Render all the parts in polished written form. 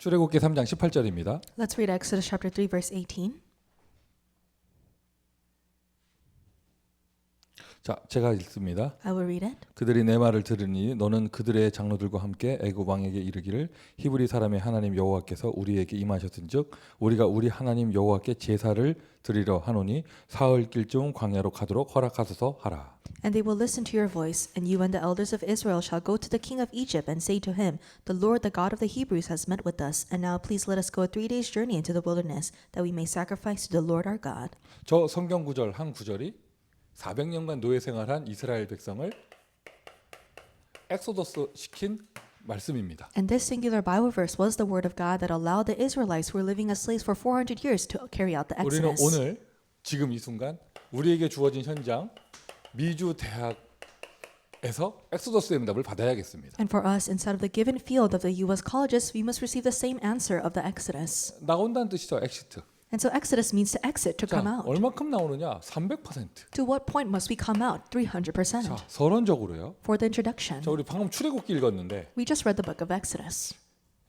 출애굽기 3장 18절입니다. Let's read Exodus chapter 3 verse 18. 자, 제가 읽습니다. I will read it. 그들이 내 말을 들으니 너는 그들의 장로들과 함께 애굽 왕에게 이르기를 히브리 사람의 하나님 여호와께서 우리에게 임하셨은즉 우리가 우리 하나님 여호와께 제사를 드리려 하노니 사흘길쯤 광야로 가도록 허락하소서 하라. And they will listen to your voice, and you and the elders of Israel shall go to the king of Egypt and say to him, The Lord, the God of the Hebrews, has met with us, and now please let us go a 3 days' journey into the wilderness, that we may sacrifice to the Lord our God. 저 성경 구절 한 구절이 400년간 노예 생활한 이스라엘 백성을 엑소더스 시킨 말씀입니다. And this singular Bible verse was the word of God that allowed the Israelites who were living as slaves for 400 years to carry out the 우리는 Exodus. 오늘 지금 이 순간 우리에게 주어진 현장 미주 대학에서 엑소더스의 응답을 받아야겠습니다. And for us, instead of the given field of the U.S. colleges, we must receive the same answer of the Exodus. 나온다는 뜻이죠. 엑시트. And so Exodus means to exit, to come 자, out. 얼마큼 나오느냐? 300%. To what point must we come out? 300%. 자, 서론적으로요. For the introduction, 자, 우리 방금 출애굽기 읽었는데 we just read the book of Exodus.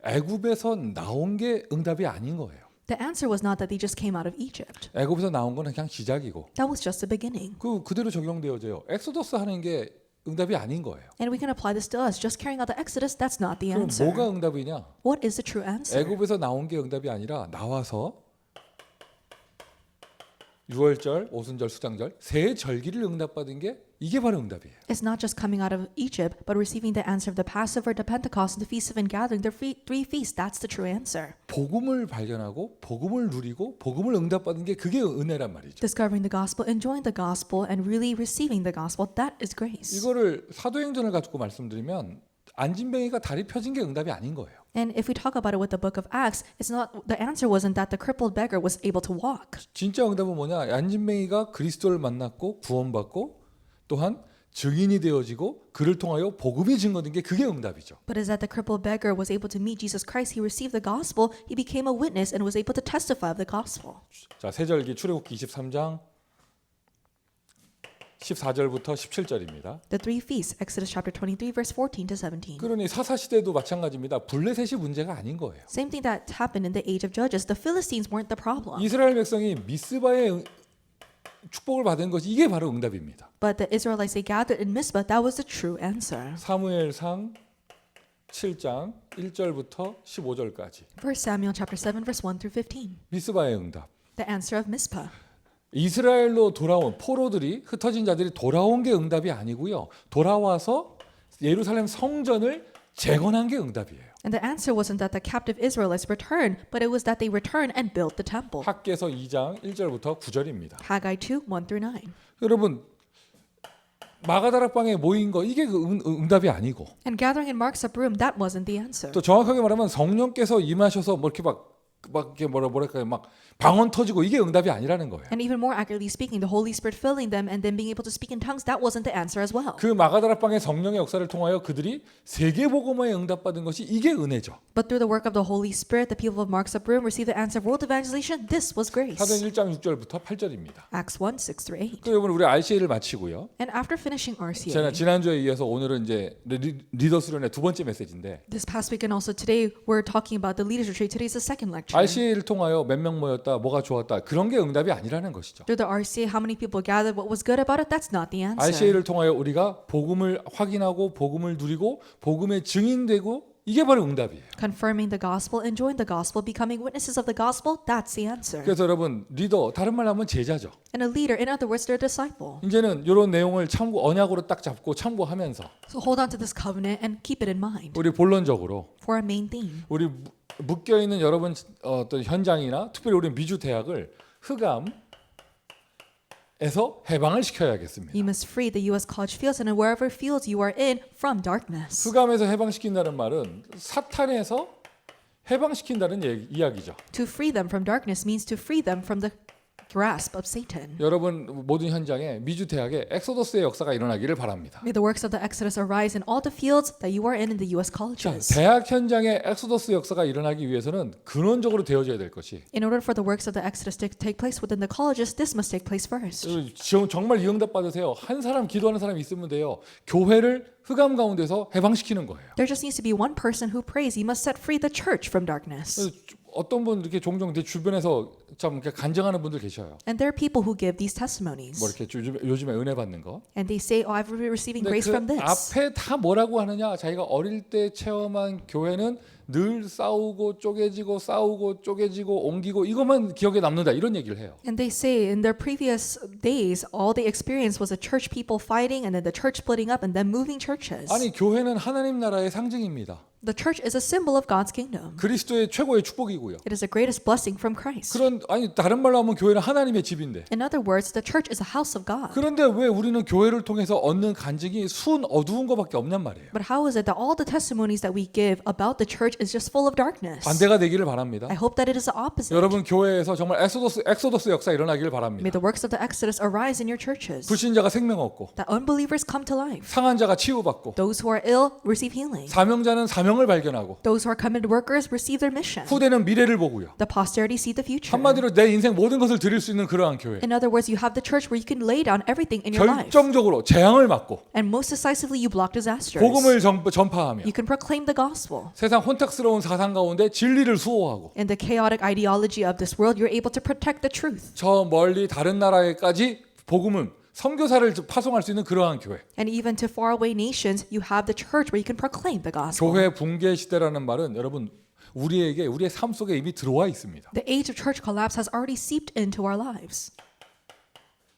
애굽에서 나온 게 응답이 아닌 거예요. The answer was not that they just came out of Egypt. 애굽에서 나온 거는 그냥 시작이고 That was just the beginning. 그대로 적용되어져요. 엑소더스 하는 게 응답이 아닌 거예요. And we can apply this to us. Just carrying out the Exodus, that's not the 그럼 answer. 뭐가 응답이냐? What is the true answer? 애굽에서 나온 게 응답이 아니라 나와서 유월절, 오순절, 수장절 세 절기를 응답받은 게 이게 바로 응답이에요. It's not just coming out of Egypt, but receiving the answer of the Passover, the Pentecost, and the Feast of Ingathering, the three feasts. That's the true answer. 복음을 발견하고 복음을 누리고 복음을 응답받은 게 그게 은혜란 말이죠. Discovering the gospel, enjoying the gospel, and really receiving the gospel, that is grace. 이거를 사도행전을 가지고 말씀드리면 안진뱅이가 다리 펴진 게 응답이 아닌 거예요. And if we talk about it with the book of Acts, it's not the answer wasn't that the crippled beggar was able to walk. 진짜 응답은 뭐냐? 안진뱅이가 그리스도를 만났고 구원받고 또한 증인이 되어지고 그를 통하여 복음이 증거된 게 그게 응답이죠. But is that the crippled beggar was able to meet Jesus Christ, he received the gospel, he became a witness and was able to testify of the gospel. 자, 세절기 출애굽기 23장 14절부터 17절입니다. The three feasts, Exodus chapter 23 verse 14 to 17. 그러니 사사 시대도 마찬가지입니다. 블레셋이 문제가 아닌 거예요. Same thing that happened in the age of Judges. The Philistines weren't the problem. 이스라엘 백성이 미스바의 축복을 받은 것이 이게 바로 응답입니다. But the Israelites, they gathered in Mizpah, that was the true answer. 사무엘상 7장 1절부터 15절까지 1 Samuel chapter 7 verse 1 through 15. 미스바의 응답. The answer of Mizpah. 이스라엘로 돌아온 포로들이 흩어진 자들이 돌아온 게 응답이 아니고요. 돌아와서 예루살렘 성전을 재건한 게 응답이에요. And the answer wasn't that the captive Israelites returned, but it was that they returned and built the temple. 학개서 2장 1절부터 9절입니다. Haggai 2, 1 through 9. 여러분 마가다락방에 모인 거 이게 응답이 아니고 And gathering in Mark's upper room, that wasn't the answer. 또 정확하게 말하면 성령께서 임하셔서 뭐 이렇게 막 이렇게 뭐랄까요 막 방언 터지고 이게 응답이 아니라는 거예요. And even more accurately speaking, the Holy Spirit filling them and then being able to speak in tongues, that wasn't the answer as well. 그 마가다락방의 성령의 역사를 통하여 그들이 세계복음화에 응답받은 것이 이게 은혜죠. But through the work of the Holy Spirit, the people of Mark's upper room received the answer of world evangelization. This was grace. 사도행 1장 6절부터 8절입니다. Acts 1, 6 through 8. 여러분 우리 RCA를 마치고요. And after finishing RCA, 제가 지난주에 이어서 오늘은 이제 리더 수련의 두 번째 메시지인데 this past week and also today, we're talking about the leaders retreat. Today's the second lecture. RCA를 통하여 몇 명 모였다, 뭐가 좋았다 그런 게 응답이 아니라는 것이죠. Through the RCA, how many people gathered, what was good about it, that's not the answer. RCA를 통하여 우리가 복음을 확인하고 복음을 누리고 복음의 증인되고 이게 바로 응답이에요. Confirming the gospel, enjoying the gospel, becoming witnesses of the gospel, that's the answer. 그래서 여러분 리더 다른 말로 하면 제자죠. And a leader, in other words, they're a disciple. 이제는 이런 내용을 참고 언약으로 딱 잡고 참고하면서 So hold on to this covenant and keep it in mind 우리 본론적으로 for our main theme. 우리 묶여 있는 여러분 어떤 현장이나 특별히 우리 미주 대학을 흑암에서 해방을 시켜야겠습니다. You must free the U.S. college fields and wherever fields you are in from darkness. 흑암에서 해방시킨다는 말은 사탄에서 해방시킨다는 이야기죠. To free them from darkness means to free them from the grasp of Satan. 여러분 모든 현장에 미주 대학에 엑소더스의 역사가 일어나기를 바랍니다. May the works of the Exodus arise in all the fields that you are in the U.S. 자, colleges. 대학 현장에 엑소더스 역사가 일어나기 위해서는 근원적으로 되어져야 될 것이 In order for the works of the Exodus to take place within the colleges, this must take place first. 정말 이 응답 받으세요. 한 사람 기도하는 사람이 있으면 돼요. 교회를 흑암 가운데서 해방시키는 거예요. There just needs to be one person who prays. He must set free the church from darkness. 어떤 분 이렇게 종종 내 주변에서 참 이렇게 간증하는 분들 계셔요. And there are people who give these testimonies. 뭐 이렇게 요즘에 은혜 받는 거. And they say, oh, I've been receiving 근데 grace 그 from this. 앞에 다 뭐라고 하느냐? 자기가 어릴 때 체험한 교회는 늘 싸우고 쪼개지고 싸우고 쪼개지고 옮기고 이것만 기억에 남는다 이런 얘기를 해요. And they say in their previous days, all they experienced was the church people fighting and then the church splitting up and then moving churches. 아니 교회는 하나님 나라의 상징입니다. The church is a symbol of God's kingdom. 그리스도의 최고의 축복이고요. It is the greatest blessing from Christ. 다른 말로 하면 교회는 하나님의 집인데. In other words, the church is a house of God. 그런데 왜 우리는 교회를 통해서 얻는 간증이 순 어두운 것밖에 없냔 말이에요. But how is it that all the testimonies that we give about the church is just full of darkness? 반대가 되기를 바랍니다. I hope that it is the opposite. 여러분 교회에서 정말 엑소더스 역사 일어나기를 바랍니다. May the works of the Exodus arise in your churches. 불신자가 생명 얻고 That unbelievers come to life. 상한 자가 치유받고 Those who are ill receive healing. 사명자는 사명을 발견하고 Those who are committed workers receive their mission. 후대는 미래를 보고요. The posterity see the future. 한마디로 내 인생 모든 것을 드릴 수 있는 그러한 교회. In other words, you have the church where you can lay down everything in your life. 결정적으로 재앙을 막고 And most decisively, you block disasters. 복음을 전파하며 You can proclaim the gospel. 세상 혼탁스러운 사상 가운데 진리를 수호하고 In the chaotic ideology of this world, you're able to protect the truth. 저 멀리 다른 나라에까지 복음은 선교사를 파송할 수 있는 그러한 교회. And even to faraway nations, you have the church where you can proclaim the gospel. 교회 붕괴 시대라는 말은 여러분 우리의 삶 속에 이미 들어와 있습니다. The age of church collapse has already seeped into our lives.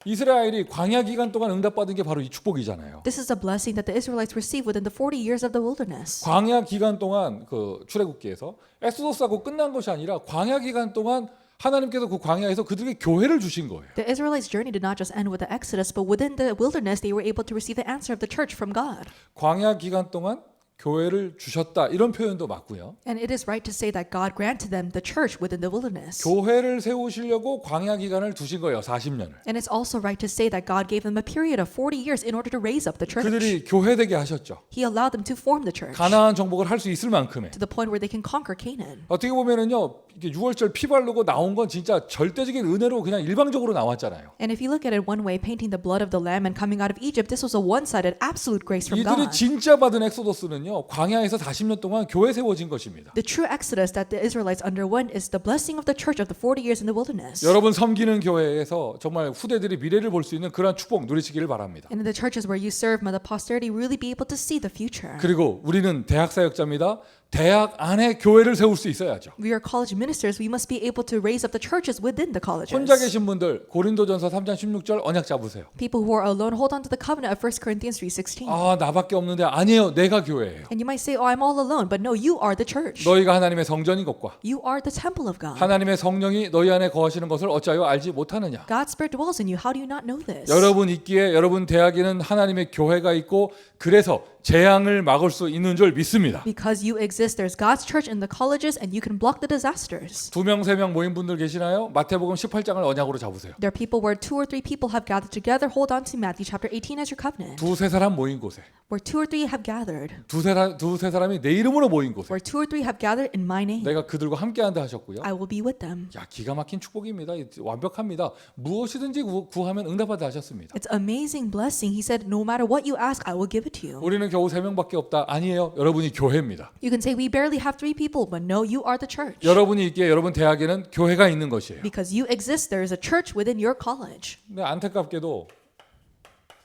이스라엘이 광야 기간 동안 응답받은 게 바로 이 축복이잖아요. This is a blessing that the Israelites received within the 40 years of the wilderness. 광야 기간 동안 그 출애굽기에서 엑소더스하고 끝난 것이 아니라 광야 기간 동안 하나님께서 그 광야에서 그들에게 교회를 주신 거예요. The Israelites' journey did not just end with the Exodus, but within the wilderness, they were able to receive the answer of the church from God. 광야 기간 동안 교회를 주셨다 이런 표현도 맞고요. And it is right to say that God granted them the church within the wilderness. 교회를 세우시려고 광야 기간을 두신 거예요. 40년을. And it's also right to say that God gave them a period of 40 years in order to raise up the church. 그들이 교회되게 하셨죠. He allowed them to form the church 가나안 정복을 할 수 있을 만큼의. to the point where they can conquer Canaan. 어떻게 보면은요. 이게 6월절 피 바르고 나온 건 진짜 절대적인 은혜로 그냥 일방적으로 나왔잖아요. And if you look at it one way, painting the blood of the lamb and coming out of Egypt, this was a one-sided absolute grace from 이들이 God. 진짜 받은 엑소더스는요. 광야에서 40년 동안 교회 세워진 것입니다. The true exodus that the Israelites underwent is the blessing of the church of the 40 years in the wilderness. 여러분 섬기는 교회에서 정말 후대들이 미래를 볼 수 있는 그러한 축복 누리시기를 바랍니다. And in the churches where you serve, may the posterity really be able to see the future. 그리고 우리는 대학 사역자입니다. 대학 안에 교회를 세울 수 있어야죠. We are college ministers. We must be able to raise up the churches within the colleges. 혼자 계신 분들 고린도전서 3장 16절 언약 잡으세요. People who are alone hold on to the covenant of 1 Corinthians 3:16. 아 나밖에 없는데 아니에요. 내가 교회예요. And you might say, "Oh, I'm all alone," but no, you are the church. 너희가 하나님의 성전인 것과 You are the temple of God. 하나님의 성령이 너희 안에 거하시는 것을 어찌하여 알지 못하느냐. God's spirit dwells in you. How do you not know this? 여러분 있기에 여러분 대학에는 하나님의 교회가 있고 그래서 재앙을 막을 수 있는 줄 믿습니다. Because you exist, there's God's church in the colleges, and you can block the disasters. 2명 3명 모인 분들 계시나요? 마태복음 18장을 언약으로 잡으세요. There are people where 2 or 3 people have gathered together. Hold on to Matthew chapter 18 as your covenant. 두세 사람 모인 곳에 Where 2 or 3 have gathered. 두세 사람이 내 이름으로 모인 곳에 Where 2 or 3 have gathered in my name. 내가 그들과 함께한다 하셨고요. I will be with them. 야 기가 막힌 축복입니다. 완벽합니다. 무엇이든지 구하면 응답하다 하셨습니다. It's amazing blessing. He said, no matter what you ask, I will give it to you. 우리는 겨우 3명밖에 없다. 아니에요. 여러분이 교회입니다. You can say we barely have 3 people, but no, you are the church. 여러분이 있기에 여러분 대학에는 교회가 있는 것이에요. Because you exist, there is a church within your college. 근데 안타깝게도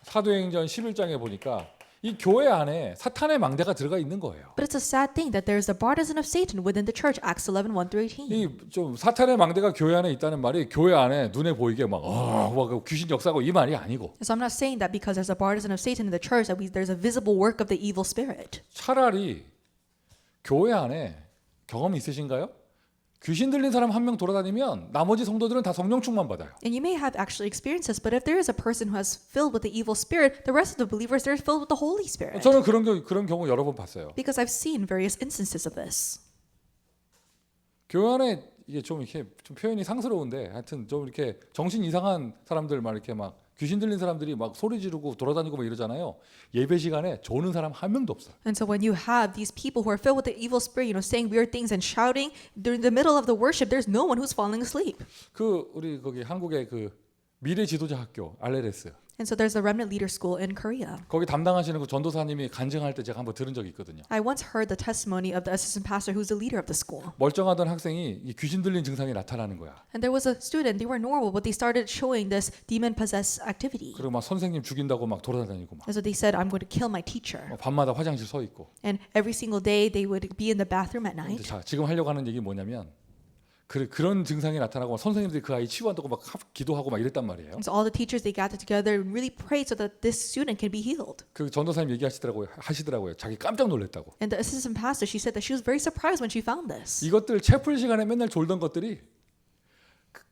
사도행전 11장에 보니까 이 교회 안에 사탄의 망대가 들어가 있는 거예요. But it's a sad thing that there is the partisan of Satan within the church. Acts 11:1-18. 이 좀 사탄의 망대가 교회 안에 있다는 말이 교회 안에 눈에 보이게 막 귀신 역사고 이 말이 아니고 So I'm not saying that because there's a partisan of Satan in the church that there's a visible work of the evil spirit. 차라리 교회 안에 경험이 있으신가요? 귀신 들린 사람 한 명 돌아다니면 나머지 성도들은 다 성령 충만 받아요. And you may have actually experienced this, but if there is a person who has filled with the evil spirit, the rest of the believers they're filled with the Holy Spirit. 저는 그런 경우 여러 번 봤어요. Because I've seen various instances of this. 교회 안에 이게 좀 이렇게 좀 표현이 상스러운데 하여튼 좀 이렇게 정신 이상한 사람들 막 이렇게 막 귀신 들린 사람들이 막 소리 지르고 돌아다니고 막 이러잖아요. 예배 시간에 조는 사람 한 명도 없어. And so when you have these people who are filled with the evil spirit, saying weird things and shouting during the middle of the worship, there's no one who's falling asleep. 그 우리 거기 한국의 그 미래 지도자 학교 RLS And so there's the Remnant Leader School in Korea. 거기 담당하시는 그 전도사님이 간증할 때 제가 한번 들은 적이 있거든요. I once heard the testimony of the assistant pastor who's the leader of the school. 멀쩡하던 학생이 이 귀신 들린 증상이 나타나는 거야. And there was a student, they were normal, but they started showing this demon-possessed activity. 그리고 막 선생님 죽인다고 막 돌아다니고 막 And so they said, I'm going to kill my teacher. 밤마다 화장실 서 있고. And every single day they would be in the bathroom at 근데 night. 자, 지금 하려고 하는 얘기 뭐냐면 그런 증상이 나타나고 선생님들이 그 아이 치유한다고 막 기도하고 막 이랬단 말이에요. And so all the teachers, they gathered together and really prayed so that this student can be healed. 그 전도사님 하시더라고요. 자기 깜짝 놀랐다고. And the assistant pastor, she said that she was very surprised when she found this. 이것들 채플 시간에 맨날 졸던 것들이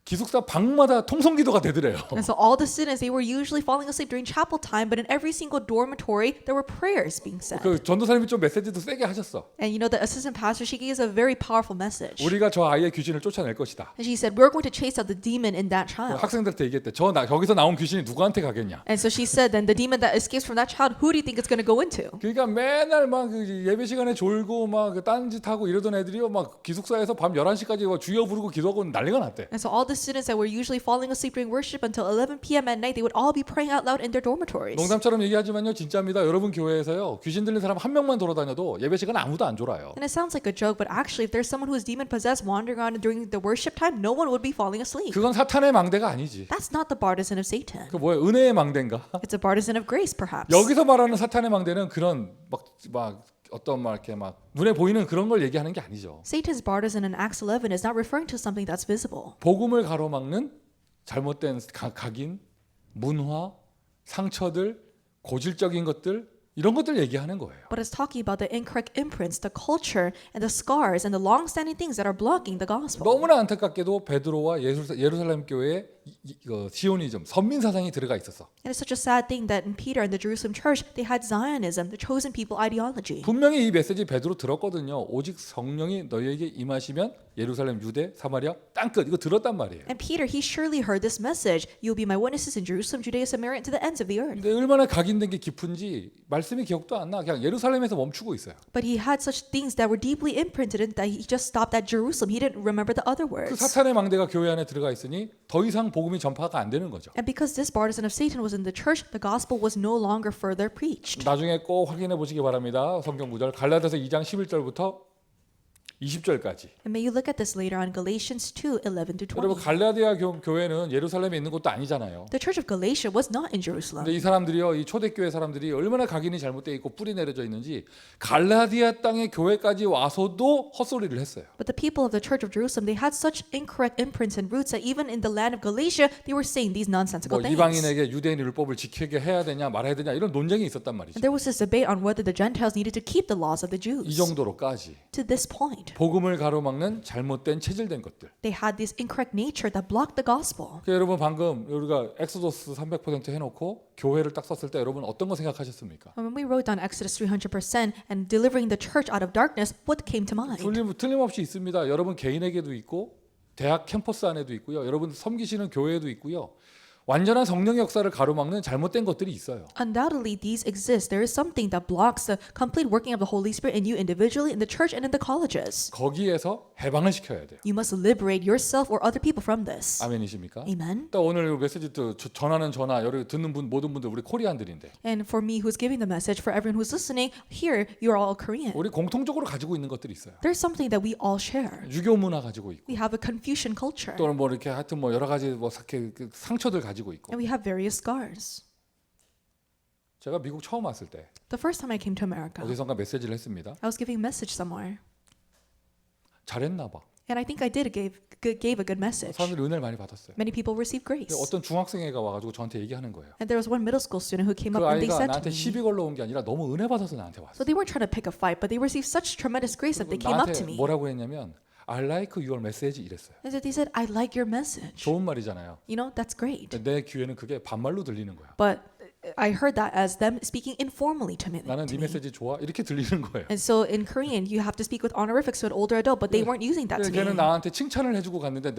기숙사 방마다 통성기도가 되더래요. And so all the students, they were usually falling asleep during chapel time, but in every single dormitory, there were prayers being said. 그 전도사님이 좀 메시지도 세게 하셨어. And the assistant pastor, she gave us a very powerful message. 우리가 저 아이의 귀신을 쫓아낼 것이다. And she said, we're going to chase out the demon in that child. 학생들한테 얘기했대. 저기서 나온 귀신이 누구한테 가겠냐. And so she said, then the demon that escapes from that child, who do you think it's going to go into? 그러니까 맨날 막 그 예배 시간에 졸고 막 딴짓하고 이러던 애들이요. 막 기숙사에서 밤 11시까지 주여 부르고 기도하고 난리가 났대. And so all the students that were usually falling asleep during worship until 11 p.m. at night, they would all be praying out loud in their dormitories. 농담처럼 얘기하지만요. 진짜입니다. 여러분 교회에서요. 귀신 들린 사람 한 명만 돌아다녀도 예배 시간에 아무도 안 졸아요. And it sounds like a joke, but actually if there's someone who is demon possessed wandering around during the worship time, no one would be falling asleep. 그건 사탄의 망대가 아니지. That's not the partisan of Satan. 그 뭐야? 은혜의 망대인가? It's a partisan of grace, perhaps. 여기서 말하는 사탄의 망대는 그런 막 어떤 막 이렇게 막 눈에 보이는 그런 걸 얘기하는 게 아니죠. Satan's partisan in Acts 11 is not referring to something that's visible. 복음을 가로막는 잘못된 각인, 문화, 상처들, 고질적인 것들 이런 것들 얘기하는 거예요. But it's talking about the incorrect imprints, the culture, and the scars, and the long-standing things that are blocking the gospel. 너무나 안타깝게도 베드로와 예루살렘 교회에 시오니즘, 선민 사상이 들어가 있었어. And it's such a sad thing that in Peter and the Jerusalem church, they had Zionism, the chosen people ideology. 분명히 이 메시지 베드로 들었거든요. 오직 성령이 너희에게 임하시면 예루살렘, 유대, 사마리아 땅끝 이거 들었단 말이에요. And Peter, he surely heard this message. You'll be my witnesses in Jerusalem, Judea, Samaria, and to the ends of the earth. 근데 얼마나 각인된 게 깊은지 말씀이 기억도 안 나. 그냥 예루살렘에서 멈추고 있어요. But he had such things that were deeply imprinted in that he just stopped at Jerusalem. He didn't remember the other 그 words. 사탄의 망대가 교회 안에 들어가 있으니 더 이상 복음이 전파가 안 되는 거죠. And because this partisan of Satan was in the church, the gospel was no longer further preached. 나중에 꼭 확인해 보시기 바랍니다. 성경 구절 갈라디아서 2장 11절부터 20절까지. And may you look at this later on Galatians 2:11 to 여러분 20. 갈라디아 교회는 예루살렘에 있는 것도 아니잖아요. The church of Galatia was not in Jerusalem. 근데 이 사람들이요, 이 초대교회 사람들이 얼마나 각인이 잘못되어 있고 뿌리 내려져 있는지 갈라디아 땅의 교회까지 와서도 헛소리를 했어요. But the people of the church of Jerusalem, they had such incorrect imprints and roots that even in the land of Galatia, they were saying these nonsensical 뭐 things. 이방인에게 유대인 율법을 지키게 해야 되냐 말아야 되냐 이런 논쟁이 있었단 말이죠. And there was this debate on whether the Gentiles needed to keep the laws of the 이 Jews. 정도로까지 To this point, 복음을 가로막는 잘못된 체질된 것들. they had this incorrect nature that blocked the gospel. 그러니까 여러분 방금 우리가 엑소더스 300% 해놓고 교회를 딱 썼을 때 여러분 어떤 거 생각하셨습니까? And when we wrote down Exodus 300% and delivering the church out of darkness, what came to mind? 틀림없이 있습니다. 여러분 개인에게도 있고 대학 캠퍼스 안에도 있고요. 여러분 섬기시는 교회에도 있고요. 완전한 성령의 역사를 가로막는 잘못된 것들이 있어요. Undoubtedly, these exist. There is something that blocks the complete working of the Holy Spirit in you individually, in the church, and in the colleges. 거기에서 해방을 시켜야 돼요. You must liberate yourself or other people from this. 아멘이십니까? Amen. 또 오늘 메시지 전하는 여러 듣는 분 모든 분들 우리 코리안들인데 And for me who's giving the message, for everyone who's listening, here you're all Korean. 우리 공통적으로 가지고 있는 것들이 있어요. There's something that we all share. 유교 문화 가지고 있고 We have a Confucian culture. 또는 뭐 이렇게 하여튼 뭐 여러 가지 뭐 상처들 가지고 있고. And we have various scars. 제가 미국 처음 왔을 때 The first time I came to America, 어디선가 메시지를 했습니다. I was giving a message somewhere. 잘했나 봐. And I think I gave a good message. 사람들이 은혜를 많이 받았어요. Many people received grace. 어떤 중학생애가 와가지고 저한테 얘기하는 거예요. And there was one middle school student who came 그 up and they 아이가 said to 나한테 me, 시비 걸러 온 게 아니라 너무 은혜 받아서 나한테 왔어. so they weren't trying to pick a fight, but they received such tremendous grace that they came up to 나한테 me. 뭐라고 했냐면 I like your message 이랬어요. And so they said, I like your message. 좋은 말이잖아요. You know, that's great. 근데 내 귀에는 그게 반말로 들리는 거야. But I heard that as them speaking informally to me. 나는 네 메시지 좋아 이렇게 들리는 거예요. And so in Korean, you have to speak with honorifics to an older adult, but they weren't using that to 걔는 me. 나한테 칭찬을 해주고 갔는데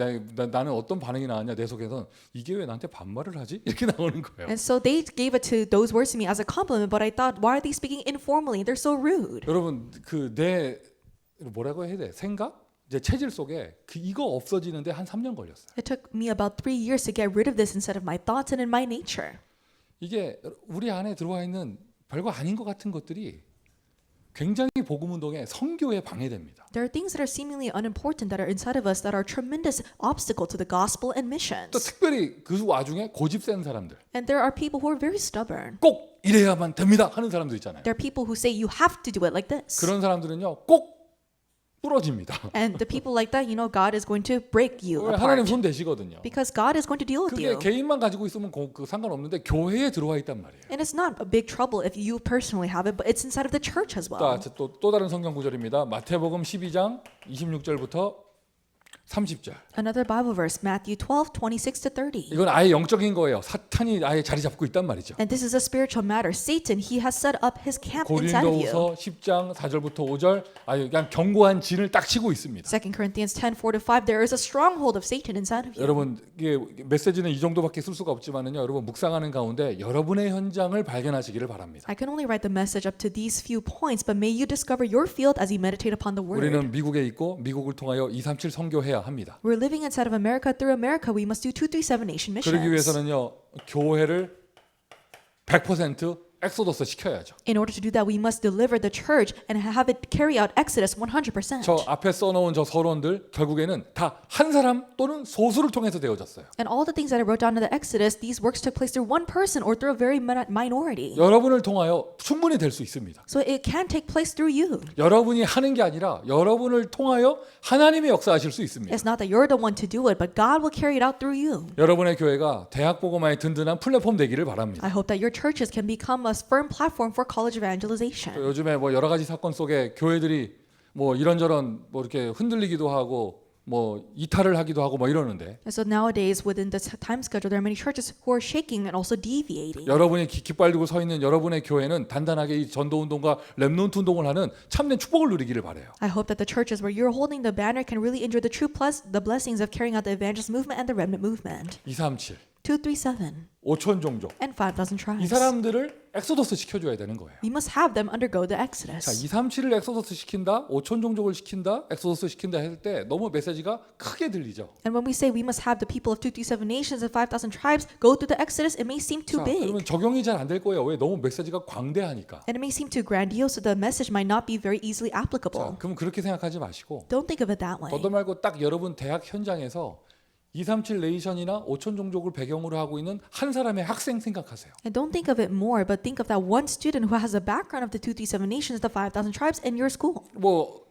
나는 어떤 반응이 나왔냐 내 속에선 이게 왜 나한테 반말을 하지? 이렇게 나오는 거예요. And so they gave it to those words to me as a compliment, but I thought, why are they speaking informally? They're so rude. 여러분 그 내 뭐라고 해야 돼? 생각? 이제 체질 속에 이거 없어지는데 한 3년 걸렸어요. It took me about 3 years to get rid of this instead of my thoughts and in my nature. 이게 우리 안에 들어와 있는 별거 아닌 것 같은 것들이 굉장히 복음 운동에 선교에 방해됩니다. There are things that are seemingly unimportant that are inside of us that are a tremendous obstacle to the gospel and 또 missions. 특별히 그 와중에 고집 센 사람들, And there are people who are very stubborn. 꼭 이래야만 됩니다 하는 사람들 있잖아요. There are people who say you have to do it like this. 그런 사람들은요 꼭 부러집니다. And the people like that, God is going to break you 왜 하나님 apart. 손 대시거든요. Because God is going to deal with 그게 you. 개인만 가지고 있으면 그 상관없는데 교회에 들어와 있단 말이에요. And it's not a big trouble if you personally have it, but it's inside of the church as well. 또 다른 성경 구절입니다. 마태복음 12장 26절부터 30절. Another Bible verse, Matthew 12, 26 to 30. 이건 아예 영적인 거예요. 사탄이 아예 자리 잡고 있단 말이죠. And this is a spiritual matter. Satan, he has set up his camp inside of you. 고린도후서 10장 4절부터 5절 아예 그냥 견고한 진을 딱 치고 있습니다. 2 Corinthians 10, 4 to 5, there is a stronghold of Satan inside of you. 여러분 이게 메시지는 이 정도밖에 쓸 수가 없지만은요. 여러분 묵상하는 가운데 여러분의 현장을 발견하시기를 바랍니다. I can only write the message up to these few points, but may you discover your field as you meditate upon the word. 우리는 미국에 있고 미국을 통하여 237 선교해야 합니다. We're living inside of America. Through America, we must do 237 nation missions. 그러기 위해서는요. 교회를 100% 엑소더스 시켜야죠. In order to do that, we must deliver the church and have it carry out Exodus 100%. 저 앞에 써놓은 저 서론들 결국에는 다 한 사람 또는 소수를 통해서 되어졌어요. And all the things that I wrote down in the Exodus, these works took place through one person or through a very minority. 여러분을 통하여 충분히 될 수 있습니다. So it can take place through you. 여러분이 하는 게 아니라 여러분을 통하여 하나님이 역사하실 수 있습니다. It's not that you're the one to do it, but God will carry it out through you. 여러분의 교회가 대학 복음화의 든든한 플랫폼 되기를 바랍니다. I hope that your churches can become a firm platform for college evangelization. 요즘에 뭐 여러 가지 사건 속에 교회들이 뭐 이런저런 뭐 이렇게 흔들리기도 하고 뭐 이탈을 하기도 하고 뭐 이러는데 And so nowadays, within the time schedule, there are many churches who are shaking and also deviating. 여러분이 깃발 들고 서 있는 여러분의 교회는 단단하게 이 전도 운동과 렘넌트 운동을 하는 참된 축복을 누리기를 바래요. I hope that the churches where you're holding the banner can really enjoy the the blessings of carrying out the evangelist movement and the remnant movement. 237 237 5천 종족 and 5,000 이 tribes. 사람들을 엑소더스 시켜줘야 되는 거예요. We must have them undergo the 자, Exodus. 237을 엑소더스 시킨다, 5천 종족을 시킨다, 엑소더스 시킨다 할 때 너무 메시지가 크게 들리죠. And when we say we must have the people of 237 nations and 5,000 tribes go through the Exodus, it may seem too 자, 그러면 big. 적용이 잘 안 될 거예요. 왜? 너무 메시지가 광대하니까. And it may seem too grandiose, so the message might not be very easily 자, applicable. 그럼 그렇게 생각하지 마시고 Don't think of it that way. 더도 말고 딱 여러분 대학 현장에서 237 네이션이나 5천 종족을 배경으로 하고 있는 한 사람의 학생 생각하세요. And don't think of it more, but think of that one student who has a background of the 237 nations, the 5,000 tribes in your school. 뭐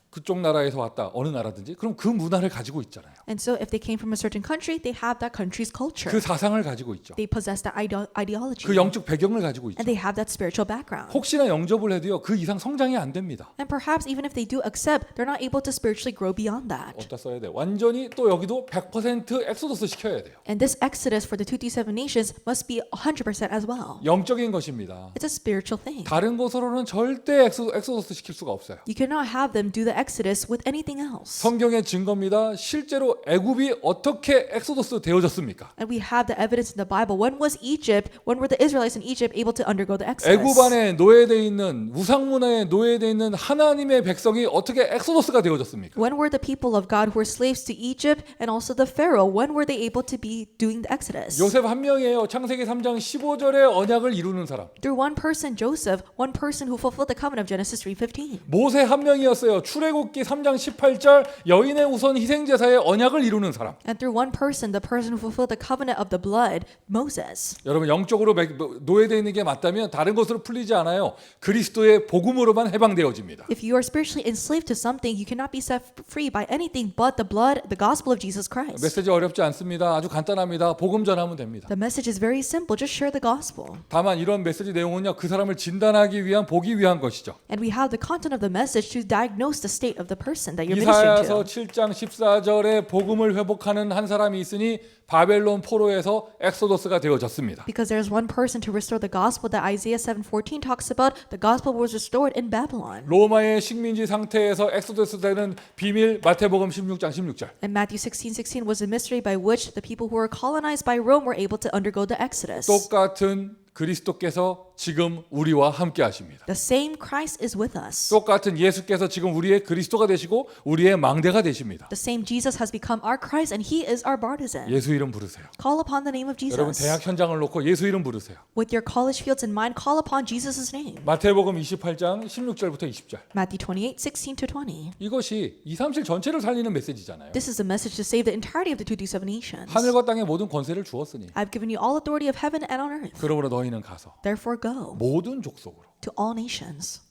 그쪽 나라에서 왔다 어느 나라든지 그럼 그 문화를 가지고 있잖아요. And so if they came from a certain country, they have that country's culture. 그 사상을 가지고 있죠. They possess that ideology. 그 영적 배경을 가지고 있죠. And they have that spiritual background. 혹시나 영접을 해도요 그 이상 성장이 안 됩니다. And perhaps even if they do accept, they're not able to spiritually grow beyond that. 어디다 써야 돼? 완전히 또 여기도 100% 엑소더스 시켜야 돼요. And this Exodus for the 237 nations must be 100% as well. 영적인 것입니다. It's a spiritual thing. 다른 곳으로는 절대 엑소더스 시킬 수가 없어요. You cannot have them do the Exodus with anything else. 성경의 증거입니다. 실제로 애굽이 어떻게 엑소더스 되어졌습니까? And we have the evidence in the Bible. When was Egypt, when were the Israelites in Egypt able to undergo the Exodus? 애굽 안에 노예되어 있는 우상 문화에 노예되어 있는 하나님의 백성이 어떻게 엑소더스가 되어졌습니까? When were the people of God who were slaves to Egypt and also the Pharaoh, when were they able to be doing the Exodus? 요셉 한 명이에요. 창세기 3장 15절의 언약을 이루는 사람. Through one person, Joseph, one person who fulfilled the covenant of Genesis 3:15. 모세 한 명이었어요. 출애굽기 3장 18절 여인의 우선 희생제사의 언약을 이루는 사람. And through one person, the person who fulfilled the covenant of the blood, Moses. 여러분 영적으로 노예되어 있는 게 맞다면 다른 것으로 풀리지 않아요. 그리스도의 복음으로만 해방되어집니다. If you are spiritually enslaved to something, you cannot be set free by anything but the blood, the gospel of Jesus Christ. 메시지 어렵지 않습니다. 아주 간단합니다. 복음 전하면 됩니다. The message is very simple. Just share the gospel. 다만 이런 메시지 내용은요. 그 사람을 진단하기 위한 보기 위한 것이죠. And we have the content of the message to diagnose the state of the person that you're ministering 이사야서 to. 7장 14절에 복음을 회복하는 한 사람이 있으니 바벨론 포로에서 엑소더스가 되어졌습니다. Because there's one person to restore the gospel that Isaiah 7:14 talks about. The gospel was restored in Babylon. 로마의 식민지 상태에서 엑소더스 되는 비밀 마태복음 16장 16절. And Matthew 16:16 was a mystery by which the people who were colonized by Rome were able to undergo the Exodus. 똑같은 그리스도께서 지금 우리와 함께 하십니다. The same Christ is with us. 똑같은 예수께서 지금 우리의 그리스도가 되시고 우리의 망대가 되십니다. The same Jesus has become our Christ and he is our partisan. 예수 이름 부르세요. Call upon the name of 여러분 Jesus. 대학 현장을 놓고 예수 이름 부르세요. With your college fields in mind, call upon Jesus' name. 마태복음 28장 16절부터 20절. Matthew 28:16-20. 이것이 237 전체를 살리는 메시지잖아요. This is a message to save the entirety of the 227 nations. 하늘과 땅의 모든 권세를 주었으니 I've given you all authority of heaven and on earth. 그러므로 너희는 가서 Therefore go 모든 족속으로. to all nations.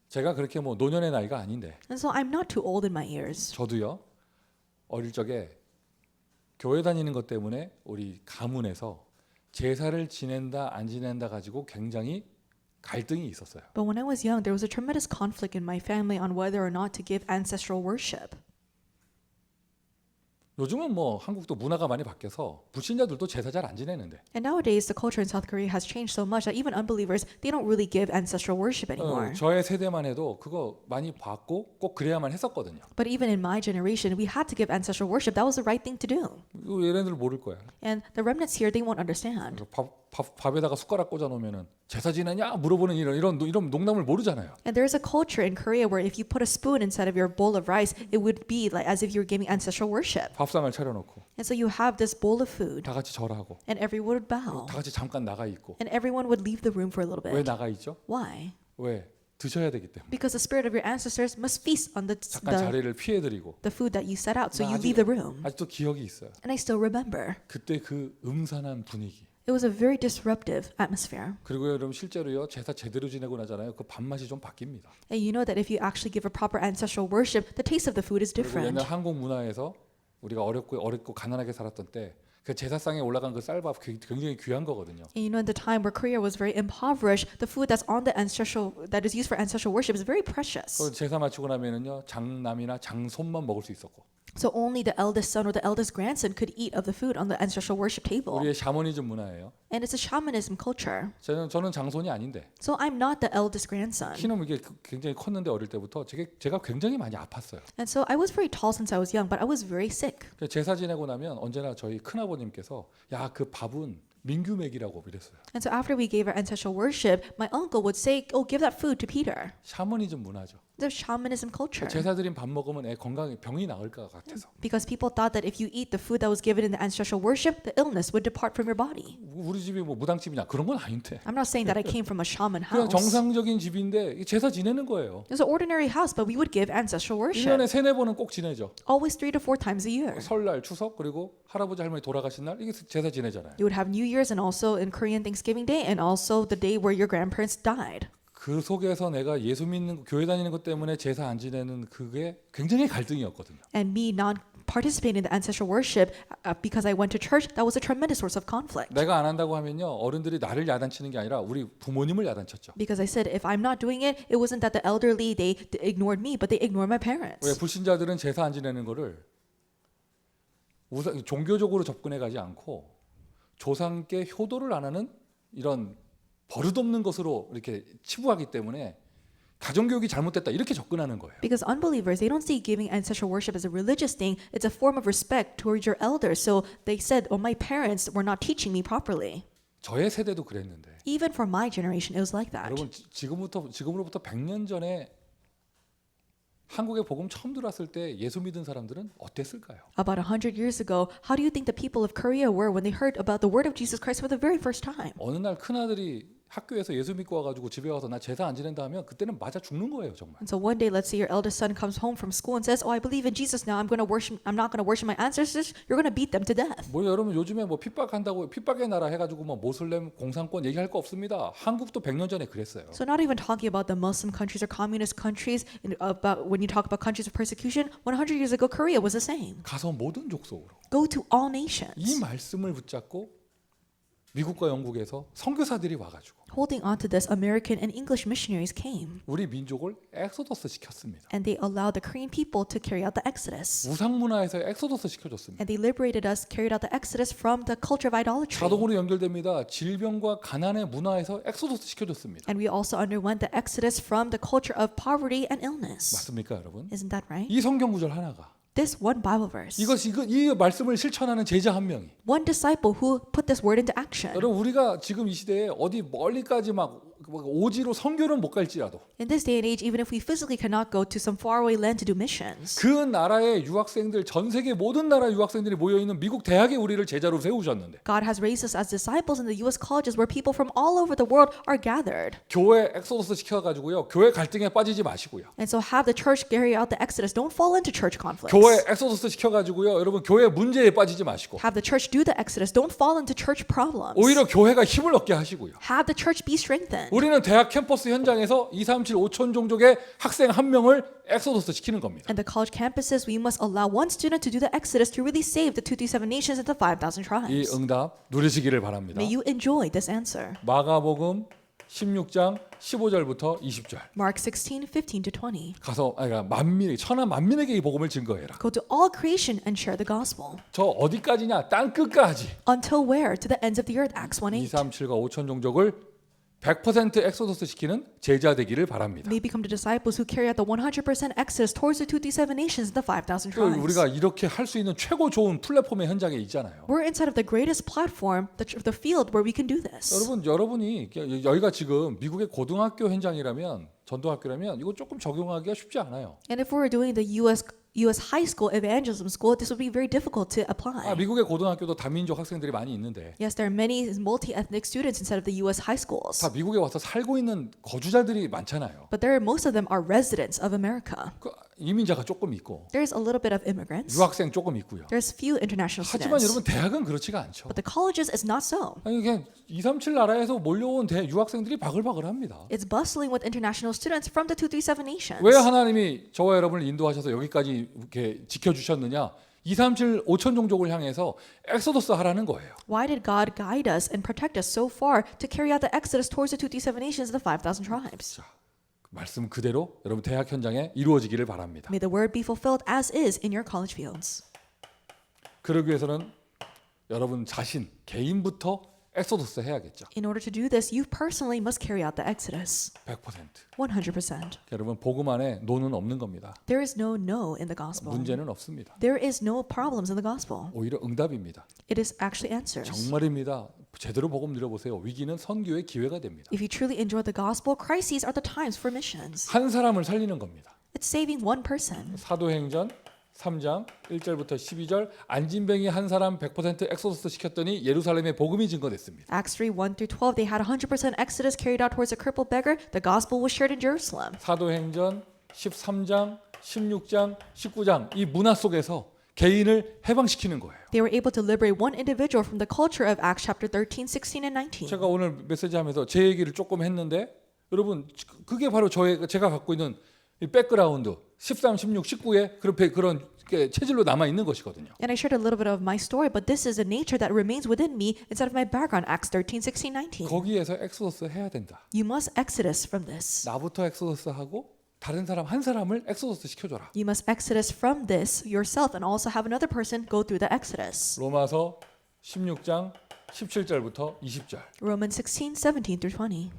제가 그렇게 뭐 노년의 나이가 아닌데 And so I'm not too old in my years. 저도요 어릴 적에 교회 다니는 것 때문에 우리 가문에서 제사를 지낸다 안 지낸다 가지고 굉장히 갈등이 있었어요. But when I was young, there was a tremendous conflict in my family on whether or not to give ancestral worship. 요즘은 뭐 한국도 문화가 많이 바뀌어서 불신자들도 제사 잘 안 지내는데 And nowadays, the culture in South Korea has changed so much that even unbelievers, they don't really give ancestral worship anymore. 저의 세대만 해도 그거 많이 받고 꼭 그래야만 했었거든요. But even in my generation, we had to give ancestral worship. That was the right thing to do. 이거 얘네들 모를 거야. And the remnants here, they won't understand. 밥에다가 숟가락 꽂아 놓으면은 제사 지내냐 물어보는 이런 농담을 모르잖아요. And there is a culture in Korea where if you put a spoon inside of your bowl of rice, it would be like as if you were giving ancestral worship. 밥상을 차려놓고 And so you have this bowl of food, 다 같이 절하고 and everyone would bow, 다 같이 잠깐 나가 있고. and everyone would leave the room for a little 왜 bit. 나가 있죠? Why? 왜? 드셔야 되기 때문에. Because the spirit of your ancestors must feast on 잠깐 자리를 피해드리고. the food that you set out, so 나 you leave the room. 아직도 기억이 있어요. And I still remember. 그때 그 음산한 분위기. It was a very disruptive atmosphere. 그리고 여러분 실제로요 제사 제대로 지내고 나잖아요. 그 밥맛이 좀 바뀝니다. And you know that if you actually give a proper ancestral worship, the taste of the food is 그리고 different. 옛날 한국 문화에서 우리가 어렵고 가난하게 살았던 때 그 제사상에 올라간 그 쌀밥 굉장히 귀한 거거든요. And you know, in the time where Korea was very impoverished, the food that's on the ancestral that is used for ancestral worship is very precious. 그 제사 마치고 나면은요 장남이나 장손만 먹을 수 있었고 So only the eldest son or the eldest grandson could eat of the food on the ancestral worship table. 우리의 샤머니즘 문화예요. And it's a shamanism culture. 저는 장손이 아닌데 So I'm not the eldest grandson. 키는 이게 굉장히 컸는데 어릴 때부터 제가 굉장히 많이 아팠어요. And so I was very tall since I was young, but I was very sick. 제사 지내고 나면 언제나 저희 큰아버님께서 야 그 밥은 민규맥이라고 이랬어요. And so after we gave our ancestral worship, my uncle would say, "Oh, give that food to Peter." 샤머니즘 문화죠. The shamanism culture. 제사 드린 밥 먹으면 애 건강에 병이 나을 것 같아서. Because people thought that if you eat the food that was given in the ancestral worship, the illness would depart from your body. 우리 집이 뭐 무당집이냐 그런 건 아닌데. I'm not saying that I came from a shaman 그냥 house. 정상적인 집인데 제사 지내는 거예요. It's an ordinary house, but we would give ancestral worship. 1년에 3-4번은 꼭 지내죠. Always 3 to 4 times a year. 설날, 추석 그리고 할아버지 할머니 돌아가신 날 이게 제사 지내잖아요. You would have New Year's and also in Korean Thanksgiving Day and also the day where your grandparents died. 그 속에서 내가 예수 믿는 교회 다니는 것 때문에 제사 안 지내는 그게 굉장히 갈등이었거든요. And me not participating in the ancestral worship because I went to church, that was a tremendous source of conflict. 내가 안 한다고 하면요 어른들이 나를 야단치는 게 아니라 우리 부모님을 야단쳤죠. Because I said if I'm not doing it, it wasn't that the elderly they ignored me, but they ignored my parents. 왜 불신자들은 제사 안 지내는 거를 종교적으로 접근해 가지 않고 조상께 효도를 안 하는 이런 버릇없는 것으로 이렇게 치부하기 때문에 가정교육이 잘못됐다 이렇게 접근하는 거예요. Because unbelievers, they don't see giving ancestral worship as a religious thing. It's a form of respect towards your elders. So they said, "Oh, my parents were not teaching me properly." 저의 세대도 그랬는데. Even for my generation, it was like that. 여러분 지금으로부터 100년 전에 한국에 복음 처음 들어왔을 때 예수 믿은 사람들은 어땠을까요? About 100 years ago, how do you think the people of Korea were when they heard about the word of Jesus Christ for the very first time? 어느 날 큰 아들이 학교에서 예수 믿고 와가지고 집에 와서 나 제사 안 지낸다 하면 그때는 맞아 죽는 거예요 정말. And so one day, let's say your eldest son comes home from school and says, "Oh, I believe in Jesus now. I'm not going to worship my ancestors." You're going to beat them to death. 뭐 여러분 요즘에 뭐 핍박한다고 핍박의 나라 해가지고 뭐 모슬렘 공산권 얘기할 거 없습니다. 한국도 100년 전에 그랬어요. So not even talking about the Muslim countries or communist countries, about when you talk about countries of persecution, 100 years ago, Korea was the same. 가서 모든 족속으로 Go to all nations. 이 말씀을 붙잡고 미국과 영국에서 선교사들이 와가지고 Holding on to this, American and English missionaries came, 우리 민족을 엑소더스 시켰습니다. and they allowed the Korean people to carry out the Exodus. 우상 문화에서 엑소더스 시켜줬습니다. And they liberated us, carried out the Exodus from the culture of idolatry. 자동으로 연결됩니다. 질병과 가난의 문화에서 엑소더스 시켜줬습니다. And we also underwent the Exodus from the culture of poverty and illness. 맞습니까, 여러분? Isn't that right? 이 성경 구절 하나가 This one Bible verse, 이 말씀을 실천하는 제자 한 명이 one disciple who put this word into action. 여러분 우리가 지금 이 시대에 어디 멀리까지 막 오지로 선교는 못 갈지라도 In this day and age, even if we physically cannot go to some faraway land to do missions, 그 나라의 유학생들 전 세계 모든 나라 유학생들이 모여 있는 미국 대학에 우리를 제자로 세우셨는데 God has raised us as disciples in the U.S. colleges where people from all over the world are gathered. 교회 엑소더스 시켜가지고요 교회 갈등에 빠지지 마시고요 And so have the church carry out the Exodus. Don't fall into church conflicts. 교회 엑소더스 시켜가지고요 여러분 교회 문제에 빠지지 마시고 Have the church do the Exodus. Don't fall into church problems. 오히려 교회가 힘을 얻게 하시고요. Have the church be strengthened. 우리는 대학 캠퍼스 현장에서 237 5천 종족의 학생 한 명을 엑소더스 시키는 겁니다. And the college campuses, we must allow one student to do the Exodus to really save the 237 nations and the 5,000 이 tribes. 응답 누리시기를 바랍니다. May you enjoy this answer. 마가복음 16장 15절부터 20절 Mark 16, 15 to 20. 가서 천하 만민에게 이 복음을 증거해라. Go to all creation and share the gospel. 저 어디까지냐? 땅 끝까지. Until where? To the ends of the earth. Acts 1:8. 237과 5천 종족을 100% 엑소더스 시키는 제자 되기를 바랍니다. May become the disciples who carry out the 100% exodus towards the 237 nations and the 5,000 또 tribes. 우리가 이렇게 할 수 있는 최고 좋은 플랫폼의 현장에 있잖아요. We're inside of the greatest platform, the field where we can do this. 여러분이 여기가 지금 미국의 고등학교 현장이라면 전도학교라면 이거 조금 적용하기가 쉽지 않아요. And if we were doing the U.S. high school evangelism school, this would be very difficult to apply. 미국의 고등학교도 다민족 학생들이 많이 있는데 Yes, there are many multi-ethnic students inside of the U.S. high schools, 다 미국에 와서 살고 있는 거주자들이 많잖아요. but most of them are residents of America. 이민자가 조금 있고 There's a little bit of immigrants. 유학생 조금 있고요. There's few international 하지만 students. 여러분 대학은 그렇지가 않죠. But the colleges is not so. 아니 그냥 237 나라에서 몰려온 유학생들이 바글바글합니다. It's bustling with international students from the 237 nations. 왜 하나님이 저와 여러분을 인도하셔서 여기까지 이렇게 지켜주셨느냐? 237 5천 종족을 향해서 엑소더스 하라는 거예요. Why did God guide us and protect us so far to carry out the exodus towards the 237 nations and the 5,000 tribes? 자, 말씀 그대로 여러분 대학 현장에 이루어지기를 바랍니다. May the word be fulfilled as is in your college fields. 그러기 위해서는 여러분 자신 개인부터 엑소더스 해야겠죠. In order to do this, you personally must carry out the exodus. 100%. 100%. 여러분 복음 안에 노는 없는 겁니다. There is no no in the gospel. 문제는 없습니다. There is no problems in the gospel. 오히려 응답입니다. It is actually answers. 정말입니다. 제대로 복음 들어보세요. 위기는 선교의 기회가 됩니다. If you truly enjoy the gospel, crises are the times for missions. 한 사람을 살리는 겁니다. It's saving one person. 사도행전 3장 1절부터 12절 안진뱅이 한 사람 100% 엑소더스 시켰더니 예루살렘에 복음이 증거됐습니다. Acts 3, 1 through 12, they had 100% exodus carried out towards a crippled beggar. The gospel was shared in Jerusalem. 사도행전 13장 16장 19장 이 문화 속에서 개인을 해방시키는 거예요. They were able to liberate one individual from the culture of Acts chapter 13, 16, and 19. 제가 오늘 메시지 하면서 제 얘기를 조금 했는데 여러분 그게 바로 제가 갖고 있는 이 백그라운드 13, 16, 19에 그런 체질로 남아 있는 것이거든요. And I shared a little bit of my story, but this is a nature that remains within me inside of my background, Acts 13, 16, 19. 거기에서 엑소더스 해야 된다. You must exodus from this. 나부터 엑소더스 하고 다른 사람 한 사람을 엑소더스 시켜줘라. You must exodus from this yourself and also have another person go through the exodus. 로마서 16장 17절부터 20절. Romans 16, 17 through 20.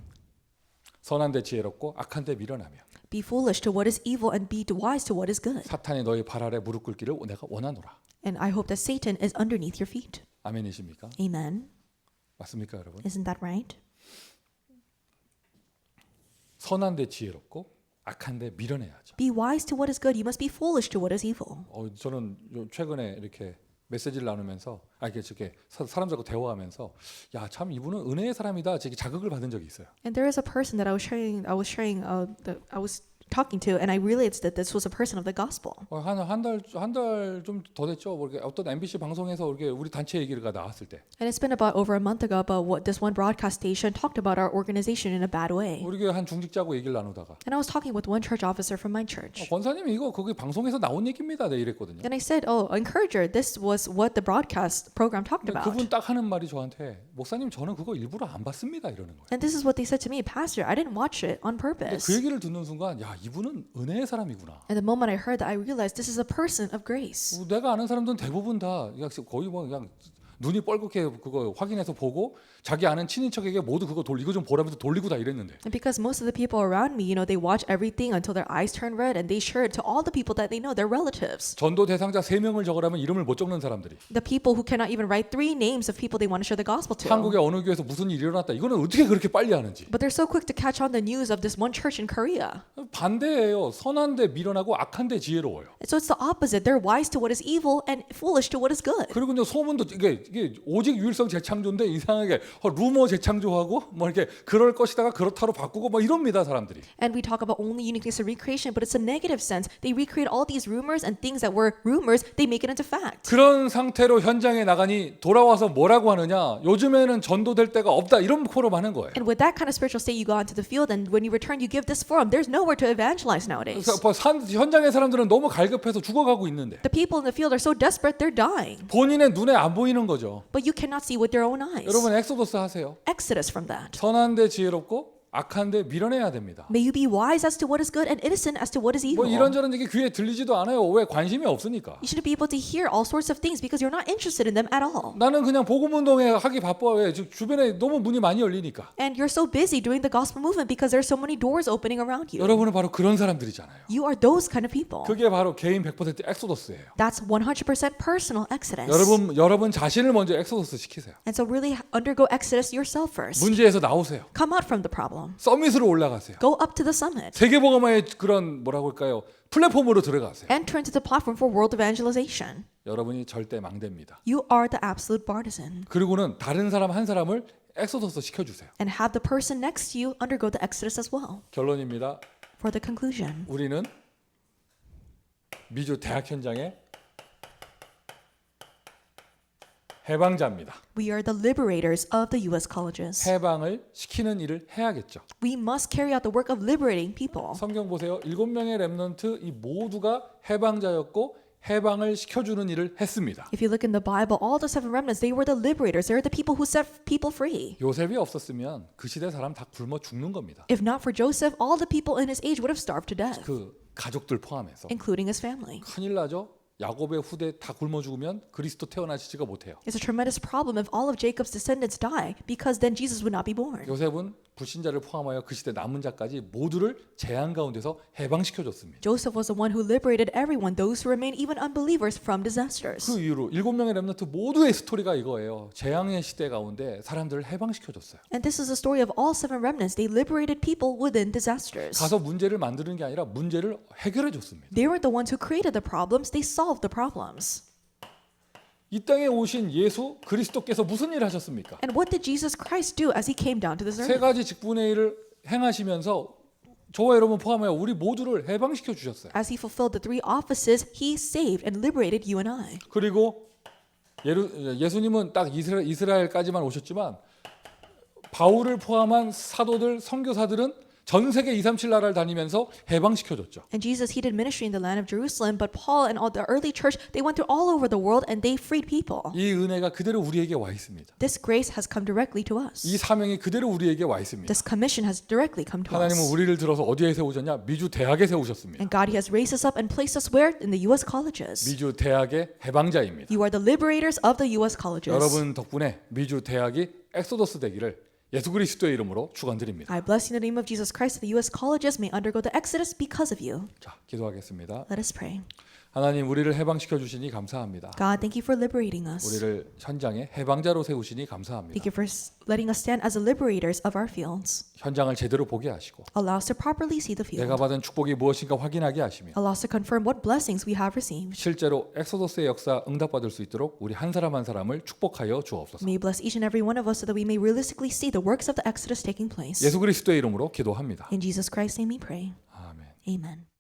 선한 데 지혜롭고 악한 데 미련하며 Be foolish to what is evil and be wise to what is good. 사탄이 너희 발 아래 무릎 꿇기를 내가 원하노라. And I hope that Satan is underneath your feet. 아멘이십니까? Amen. 맞습니까, 여러분? Isn't that right? 선한 데 지혜롭고 악한 데 미련해야죠. Be wise to what is good. You must be foolish to what is evil. 저는 최근에 이렇게 메시지를 나누면서 이렇게 사람들과 대화하면서 야, 참 이분은 은혜의 사람이다. 제게 자극을 받은 적이 있어요. And there is a person that I was talking to, and I realized that this was a person of the gospel. 한 달 좀 더 됐죠. 뭐 이렇게 어떤 MBC 방송에서 이렇게 우리 단체 얘기가 나왔을 때 And it's been about over a month ago about what this one broadcast station talked about our organization in a bad way. 우리 교회 한 중직자하고 얘기를 나누다가 And I was talking with one church officer from my church. 권사님 이거 거기 방송에서 나온 얘기입니다. 네 이랬거든요. And I said, "Oh, encourager, this was what the broadcast program talked 근데 about." 그분 딱 하는 말이 저한테 목사님 저는 그거 일부러 안 봤습니다 이러는 거예요. And this is what they said to me, Pastor, I didn't watch it on 근데 purpose. 그 얘기를 듣는 순간 야 이분은 은혜의 사람이구나. And the moment I heard that, I realized this is a person of grace. 내가 아는 사람들은 대부분 다 거의 뭐 그냥 눈이 뻘겋게 그거 확인해서 보고 자기 아는 친인척에게 모두 그거 이거 좀 보라면서 돌리고 다 이랬는데 And because most of the people around me, they watch everything until their eyes turn red, and they share it to all the people that they know, their relatives. 전도 대상자 3명을 적으라면 이름을 못 적는 사람들이 The people who cannot even write 3 names of people they want to share the gospel to. 한국의 어느 교회에서 무슨 일이 일어났다. 이거는 어떻게 그렇게 빨리 하는지. But they're so quick to catch on the news of this one church in Korea. 반대예요. 선한데 미련하고 악한데 지혜로워요. So it's the opposite. They're wise to what is evil and foolish to what is good. 그리고 이제 소문도 이게 오직 유일성 재창조인데 이상하게 루머 재창조하고 뭐 이렇게 그럴 것이다가 그렇다로 바꾸고 뭐 이럽니다 사람들이. And we talk about only uniqueness of recreation, but it's a negative sense. They recreate all these rumors and things that were rumors, they make it into fact. 그런 상태로 현장에 나가니 돌아와서 뭐라고 하느냐. 요즘에는 전도될 데가 없다. 이런 코로 하는 거예요. And with that kind of spiritual state, you go out into the field, and when you return, you give this forum. There's nowhere to evangelize nowadays. 현장의 사람들은 너무 갈급해서 죽어가고 있는데 The people in the field are so desperate, they're dying. 본인의 눈에 안 보이는 거죠. But you cannot see with your own eyes. 여러분 엑소더스 하세요. Exodus from that. 선한데 지혜롭고 악한데 미련해야 됩니다. May you be wise as to what is good and innocent as to what is 뭐 evil. 이런저런 얘기 귀에 들리지도 않아요. 왜 관심이 없으니까. You shouldn't be able to hear all sorts of things because you're not interested in them at all. 나는 그냥 복음 운동에 하기 바빠. 왜 주변에 너무 문이 많이 열리니까. And you're so busy doing the gospel movement because there's so many doors opening around you. 여러분은 바로 그런 사람들이잖아요. You are those kind of people. 그게 바로 개인 100% 엑소더스예요. That's 100% personal exodus. 여러분 자신을 먼저 엑소더스 시키세요. And so really undergo exodus yourself first. 문제에서 나오세요. Come out from the problem. 서밋으로 올라가세요. Go up to the summit. 세계복음화의 그런 뭐라고 할까요? 플랫폼으로 들어가세요. Enter into the platform for world evangelization. 여러분이 절대 망대입니다. You are the absolute partisan. 그리고는 다른 사람 한 사람을 엑소더스 시켜주세요. And have the person next to you undergo the exodus as well. 결론입니다. For the conclusion. 우리는 미주 대학 현장에 해방자입니다. We are the liberators of the U.S. colleges. 해방을 시키는 일을 해야겠죠. We must carry out the work of liberating people. 성경 보세요. 7명의 렘넌트 이 모두가 해방자였고 해방을 시켜주는 일을 했습니다. If you look in the Bible, all the 7 remnants, they were the liberators. They were the people who set people free. 요셉이 없었으면 그 시대 사람 다 굶어 죽는 겁니다. If not for Joseph, all the people in his age would have starved to death, 그 가족들 포함해서 including his family. 큰일 나죠. 야곱의 후대 다 굶어 죽으면 그리스도 태어나지가 못해요. It's a tremendous problem if all of Jacob's descendants die, because then Jesus would not be born. 요셉은 불신자를 포함하여 그 시대 남은 자까지 모두를 재앙 가운데서 해방시켜줬습니다. Joseph was the one who liberated everyone, those who remain even unbelievers from disasters. 그 이후로 7명의 렘넌트 모두의 스토리가 이거예요. 재앙의 시대 가운데 사람들을 해방시켜줬어요. And this is the story of all 7 remnants. They liberated people within disasters. 가서 문제를 만드는 게 아니라 문제를 해결해 줬습니다. They weren't the ones who created the problems, they solved the problems. 이 땅에 오신 예수 그리스도께서 무슨 일을 하셨습니까? And what did Jesus Christ do as he came down to this 세 earth? 가지 직분의 일을 행하시면서 저와 여러분 포함하여 우리 모두를 해방시켜 주셨어요. As he fulfilled the 3 offices, he saved and liberated you and I. 그리고 예수님은 딱 이스라엘까지만 오셨지만 바울을 포함한 사도들 선교사들은 전 세계 237 나라를 다니면서 해방시켜줬죠. And Jesus, he did ministry in the land of Jerusalem, but Paul and all the early church, they went through all over the world and they freed people. 이 은혜가 그대로 우리에게 와 있습니다. This grace has come directly to us. 이 사명이 그대로 우리에게 와 있습니다. This commission has directly come to 하나님은 us. 우리를 들어서 어디에 세우셨냐? 미주 대학에 세우셨습니다. And God, he has raised us up and placed us where? In the U.S. colleges. 미주 대학의 해방자입니다. You are the liberators of the U.S. colleges. 여러분 덕분에 미주 대학이 엑소더스 되기를 예수 그리스도의 이름으로 축원드립니다. I bless you in the name of Jesus Christ that the U.S. colleges may undergo the exodus because of you. 자, 기도하겠습니다. Let us pray. 하나님 우리를 해방시켜 주시니 감사합니다. God, thank you for liberating us. 우리를 현장에 해방자로 세우시니 감사합니다. Thank you for letting us stand as the liberators of our fields. 현장을 제대로 보게 하시고 Allow us to properly see the 내가 field. 받은 축복이 무엇인가 확인하게 하시며 Allow us to confirm what blessings we have received. 실제로 엑소더스의 역사 응답받을 수 있도록 우리 한 사람 한 사람을 축복하여 주옵소서. May you bless each and every one of us so that we may realistically see the works of the exodus taking place. 예수 그리스도의 이름으로 기도합니다. In Jesus Christ's name we pray. 아멘. Amen.